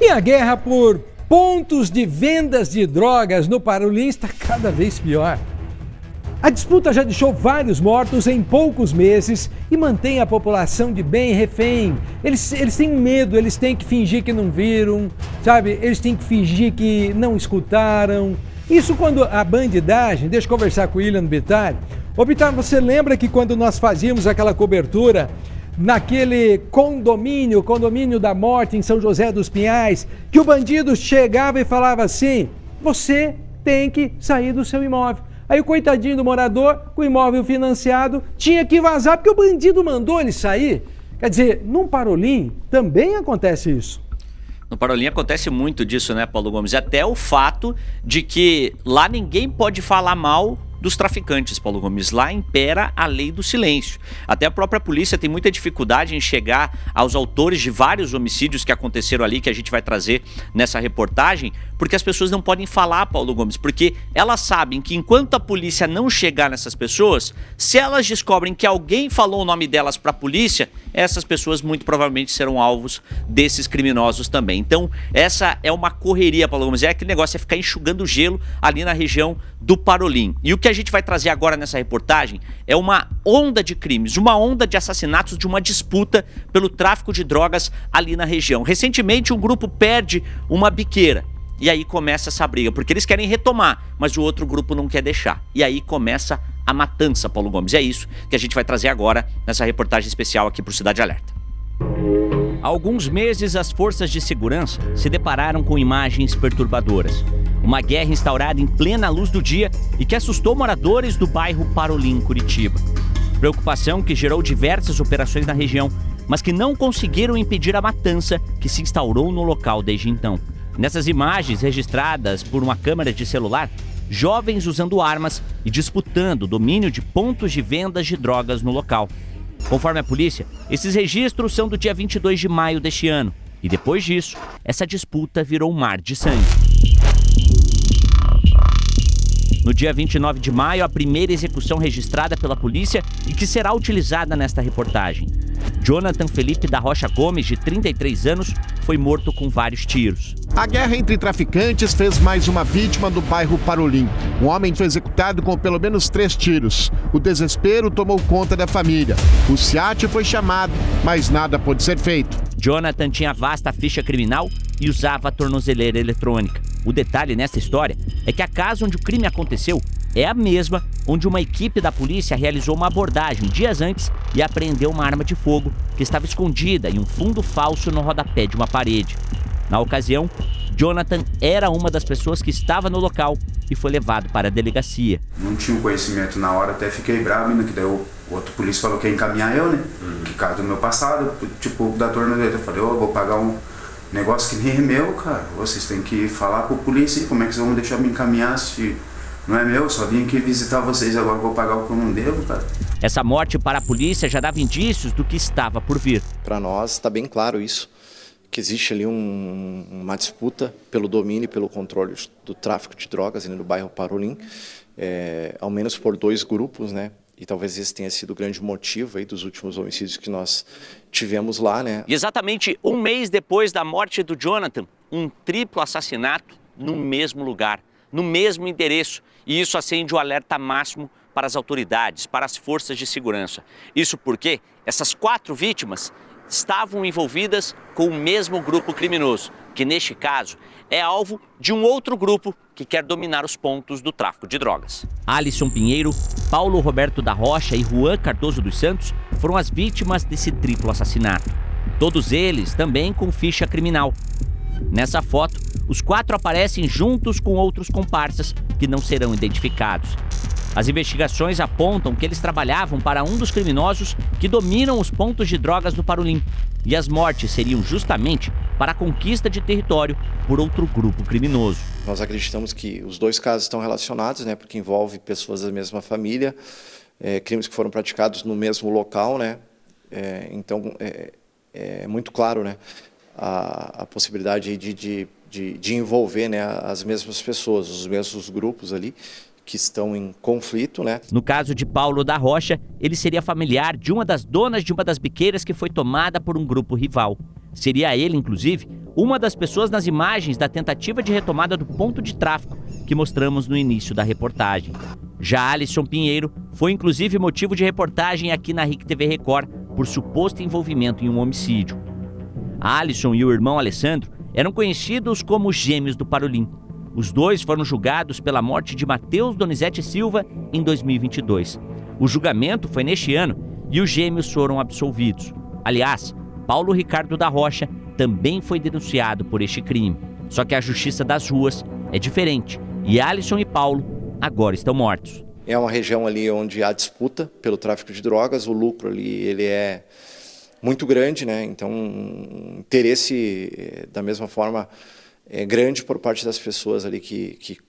E a guerra por pontos de vendas de drogas no Parolim está cada vez pior. A disputa já deixou vários mortos em poucos meses e mantém a população de bem refém. Eles têm medo, eles têm que fingir que não viram, sabe? Eles têm que fingir que não escutaram. Isso quando a bandidagem, deixa eu conversar com o William Bittar. Ô Bittar, você lembra que quando nós fazíamos aquela cobertura naquele condomínio da morte em São José dos Pinhais, que o bandido chegava e falava assim: você tem que sair do seu imóvel. Aí o coitadinho do morador, com o imóvel financiado, tinha que vazar porque o bandido mandou ele sair. Quer dizer, num Parolim também acontece isso. No Parolim acontece muito disso, né, Paulo Gomes? Até o fato de que lá ninguém pode falar mal dos traficantes, Paulo Gomes. Lá impera a lei do silêncio. Até a própria polícia tem muita dificuldade em chegar aos autores de vários homicídios que aconteceram ali, que a gente vai trazer nessa reportagem, porque as pessoas não podem falar, Paulo Gomes, porque elas sabem que enquanto a polícia não chegar nessas pessoas, se elas descobrem que alguém falou o nome delas para a polícia, essas pessoas muito provavelmente serão alvos desses criminosos também. Então, essa é uma correria, Paulo Gomes. É aquele negócio, é ficar enxugando gelo ali na região do Parolim. E o que a gente vai trazer agora nessa reportagem é uma onda de crimes, uma onda de assassinatos, de uma disputa pelo tráfico de drogas ali na região. Recentemente, um grupo perde uma biqueira. E aí começa essa briga, porque eles querem retomar, mas o outro grupo não quer deixar. E aí começa a matança, Paulo Gomes. E é isso que a gente vai trazer agora nessa reportagem especial aqui para o Cidade Alerta. Há alguns meses, as forças de segurança se depararam com imagens perturbadoras. Uma guerra instaurada em plena luz do dia e que assustou moradores do bairro Parolim, Curitiba. Preocupação que gerou diversas operações na região, mas que não conseguiram impedir a matança que se instaurou no local desde então. Nessas imagens, registradas por uma câmera de celular, jovens usando armas e disputando o domínio de pontos de vendas de drogas no local. Conforme a polícia, esses registros são do dia 22 de maio deste ano. E depois disso, essa disputa virou um mar de sangue. No dia 29 de maio, a primeira execução registrada pela polícia e que será utilizada nesta reportagem. Jonathan Felipe da Rocha Gomes, de 33 anos, foi morto com vários tiros. A guerra entre traficantes fez mais uma vítima do bairro Parolim. Um homem foi executado com pelo menos 3 tiros. O desespero tomou conta da família. O SEAT foi chamado, mas nada pôde ser feito. Jonathan tinha vasta ficha criminal e usava tornozeleira eletrônica. O detalhe nessa história é que a casa onde o crime aconteceu é a mesma onde uma equipe da polícia realizou uma abordagem dias antes e apreendeu uma arma de fogo que estava escondida em um fundo falso no rodapé de uma parede. Na ocasião, Jonathan era uma das pessoas que estava no local e foi levado para a delegacia. Não tinha um conhecimento na hora, até fiquei bravo, né, que daí o outro polícia falou que ia encaminhar eu, né? Que caso do meu passado, tipo, da tornozeleira. Eu falei, vou pagar um negócio que nem é meu, cara. Vocês têm que falar com a polícia, como é que vocês vão deixar me encaminhar se não é meu? Só vim aqui visitar vocês, agora vou pagar o que eu não devo, cara. Essa morte para a polícia já dava indícios do que estava por vir. Para nós está bem claro isso, que existe ali uma disputa pelo domínio e pelo controle do tráfico de drogas no bairro Parolim, ao menos por 2 grupos, né? E talvez esse tenha sido o grande motivo aí dos últimos homicídios que nós tivemos lá, né? E exatamente um mês depois da morte do Jonathan, um triplo assassinato no mesmo lugar, no mesmo endereço. E isso acende o alerta máximo para as autoridades, para as forças de segurança. Isso porque essas 4 vítimas estavam envolvidas com o mesmo grupo criminoso, que neste caso é alvo de um outro grupo que quer dominar os pontos do tráfico de drogas. Alisson Pinheiro, Paulo Roberto da Rocha e Juan Cardoso dos Santos foram as vítimas desse triplo assassinato. Todos eles também com ficha criminal. Nessa foto, os 4 aparecem juntos com outros comparsas que não serão identificados. As investigações apontam que eles trabalhavam para um dos criminosos que dominam os pontos de drogas do Parolim. E as mortes seriam justamente para a conquista de território por outro grupo criminoso. Nós acreditamos que os 2 casos estão relacionados, né, porque envolve pessoas da mesma família, crimes que foram praticados no mesmo local, né? Então é muito claro, né, a possibilidade de envolver, né, as mesmas pessoas, os mesmos grupos ali que estão em conflito, né? No caso de Paulo da Rocha, ele seria familiar de uma das donas de uma das biqueiras que foi tomada por um grupo rival. Seria ele, inclusive, uma das pessoas nas imagens da tentativa de retomada do ponto de tráfico que mostramos no início da reportagem. Já Alisson Pinheiro foi inclusive motivo de reportagem aqui na RIC TV Record por suposto envolvimento em um homicídio. Alisson e o irmão Alessandro eram conhecidos como gêmeos do Parolim. Os dois foram julgados pela morte de Matheus Donizete Silva em 2022. O julgamento foi neste ano e os gêmeos foram absolvidos. Aliás, Paulo Ricardo da Rocha também foi denunciado por este crime. Só que a justiça das ruas é diferente e Alisson e Paulo agora estão mortos. É uma região ali onde há disputa pelo tráfico de drogas, o lucro ali ele é muito grande, né? Então o interesse da mesma forma é grande por parte das pessoas ali que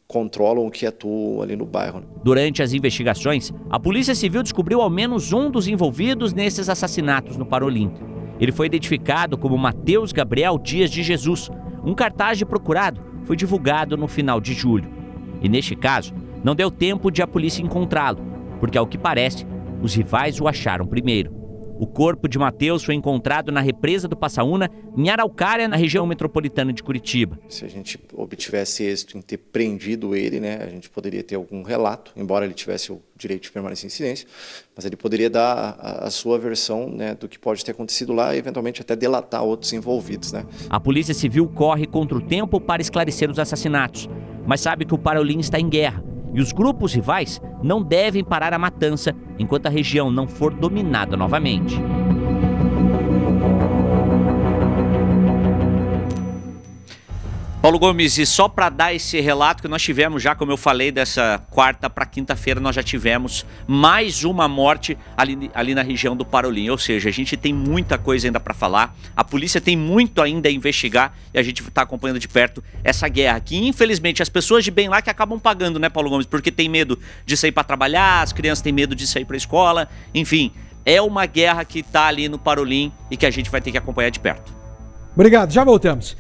controlam, que atuam ali no bairro. Durante as investigações, a Polícia Civil descobriu ao menos um dos envolvidos nesses assassinatos no Parolim. Ele foi identificado como Matheus Gabriel Dias de Jesus. Um cartaz de procurado foi divulgado no final de julho. E neste caso, não deu tempo de a polícia encontrá-lo, porque ao que parece, os rivais o acharam primeiro. O corpo de Matheus foi encontrado na represa do Passaúna, em Araucária, na região metropolitana de Curitiba. Se a gente obtivesse êxito em ter prendido ele, né, a gente poderia ter algum relato, embora ele tivesse o direito de permanecer em silêncio, mas ele poderia dar a sua versão, né, do que pode ter acontecido lá e eventualmente até delatar outros envolvidos, né. A Polícia Civil corre contra o tempo para esclarecer os assassinatos, mas sabe que o Parolim está em guerra. E os grupos rivais não devem parar a matança enquanto a região não for dominada novamente. Paulo Gomes, e só para dar esse relato que nós tivemos já, como eu falei, dessa quarta para quinta-feira, nós já tivemos mais uma morte ali na região do Parolim. Ou seja, a gente tem muita coisa ainda para falar, a polícia tem muito ainda a investigar e a gente está acompanhando de perto essa guerra, que infelizmente as pessoas de bem lá que acabam pagando, né, Paulo Gomes? Porque tem medo de sair para trabalhar, as crianças têm medo de sair para a escola, enfim, é uma guerra que está ali no Parolim e que a gente vai ter que acompanhar de perto. Obrigado, já voltamos.